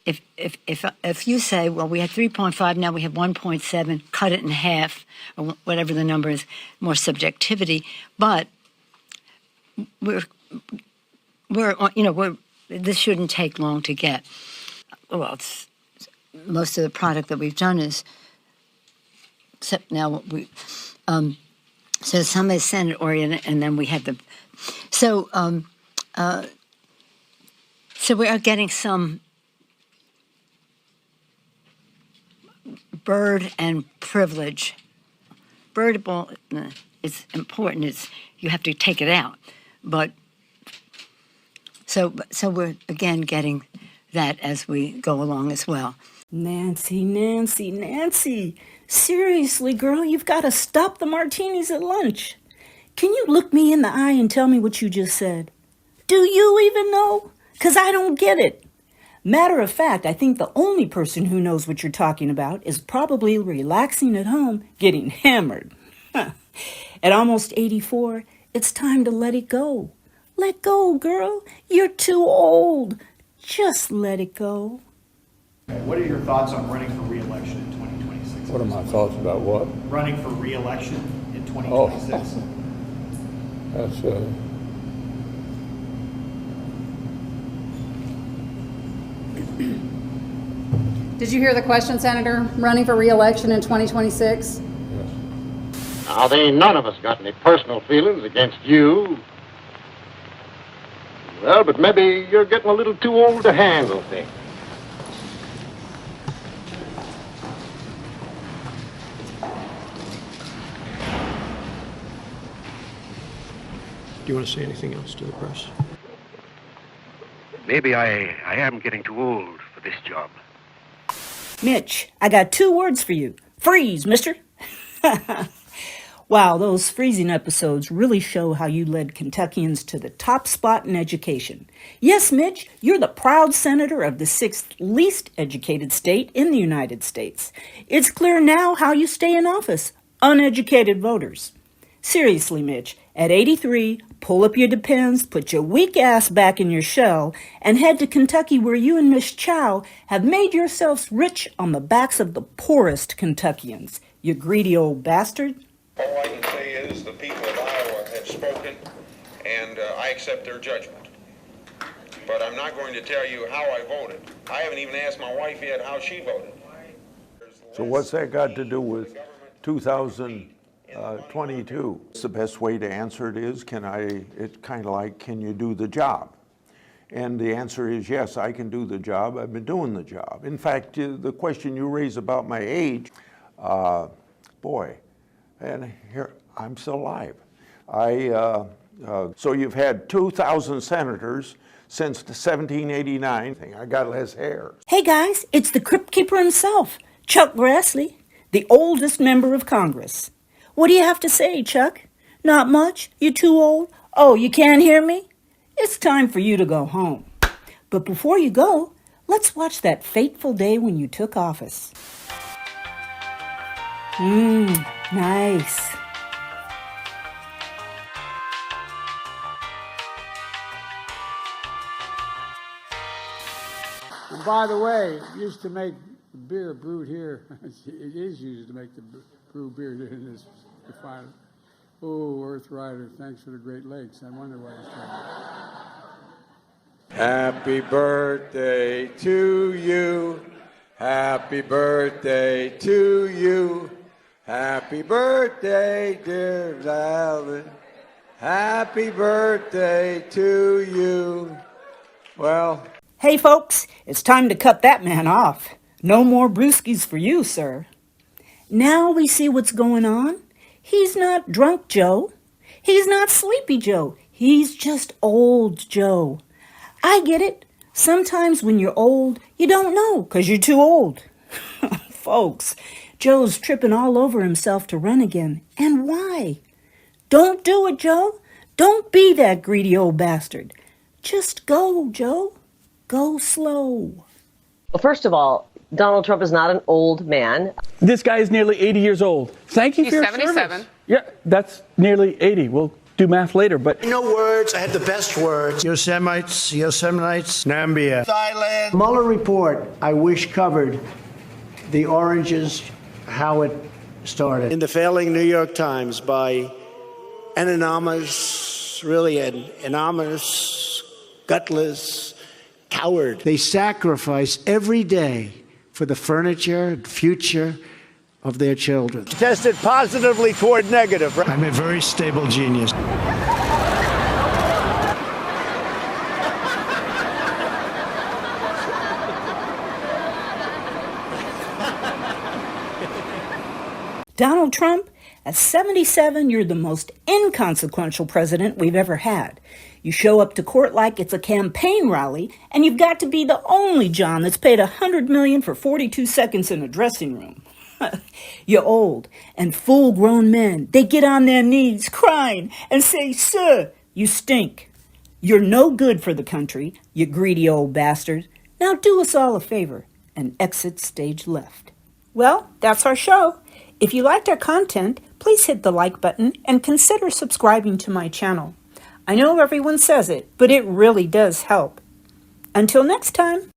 if you say, well, we had 3.5, now we have 1.7, cut it in half, or whatever the number is, more subjectivity. But we're this shouldn't take long to get. Well, most of the product that we've done is, except now so some is Senate oriented, and then we have the, so we are getting some bird and privilege. Birdable is important. It's you have to take it out, but so we're again getting that as we go along as well. Nancy. Seriously, girl, you've got to stop the martinis at lunch. Can you look me in the eye and tell me what you just said? Do you even know? 'Cause I don't get it. Matter of fact, I think the only person who knows what you're talking about is probably relaxing at home, getting hammered. At almost 84, it's time to let it go. Let go, girl. You're too old. Just let it go. What are your thoughts on running for re-election in 2026? What are my thoughts about what? Running for re-election in 2026. That's Did you hear the question, Senator? Running for re-election in 2026? yes. Now, there ain't none of us got any personal feelings against you. Well, but maybe you're getting a little too old to handle things. Do you want to say anything else to the press? Maybe I am getting too old for this job. Mitch, I got 2 words for you. Freeze, mister. Wow, those freezing episodes really show how you led Kentuckians to the top spot in education. Yes, Mitch, you're the proud senator of the 6th least educated state in the United States. It's clear now how you stay in office. Uneducated voters. Seriously, Mitch, at 83, pull up your Depends, put your weak ass back in your shell, and head to Kentucky where you and Miss Chow have made yourselves rich on the backs of the poorest Kentuckians. You greedy old bastard. All I can say is the people of Iowa have spoken, and I accept their judgment. But I'm not going to tell you how I voted. I haven't even asked my wife yet how she voted. So what's that got to do with 2022? The best way to answer it is, it's kind of like, can you do the job? And the answer is yes, I can do the job. I've been doing the job. In fact, the question you raise about my age, boy, and here, I'm still alive. So you've had 2,000 senators since 1789. I got less hair. Hey guys, it's the Crypt Keeper himself, Chuck Grassley, the oldest member of Congress. What do you have to say, Chuck? Not much? You too old? Oh, you can't hear me? It's time for you to go home. But before you go, let's watch that fateful day when you took office. Nice. And by the way, used to make beer brewed here. It is used to make the brew beer in this refinery. Oh, Earth Rider, thanks for the Great Lakes. I wonder why it's trying. Happy birthday to you. Happy birthday to you. Happy birthday, dear Alan. Happy birthday to you. Well. Hey folks, it's time to cut that man off. No more brewskis for you, sir. Now we see what's going on. He's not drunk Joe. He's not sleepy Joe. He's just old Joe. I get it. Sometimes when you're old, you don't know because you're too old. Folks, Joe's tripping all over himself to run again. And why? Don't do it, Joe. Don't be that greedy old bastard. Just go, Joe. Go slow. Well, first of all, Donald Trump is not an old man. This guy is nearly 80 years old. Thank you for your service. He's 77. Yeah, that's nearly 80. Well, do math later, but No words. I had the best words. Yosemites, Nambia. Thailand. Mueller report, I wish, covered the oranges, how it started. In the failing New York Times by an anonymous, really an anonymous, gutless coward. They sacrifice every day for the furniture and future of their children. Tested positively toward negative. I'm a very stable genius. Donald Trump, at 77, you're the most inconsequential president we've ever had. You show up to court like it's a campaign rally, and you've got to be the only John that's paid $100 million for 42 seconds in a dressing room. You're old, and full-grown men, they get on their knees crying and say, "Sir, you stink. You're no good for the country, you greedy old bastard. Now do us all a favor and exit stage left." Well, that's our show. If you liked our content, please hit the like button and consider subscribing to my channel. I know everyone says it, but it really does help. Until next time.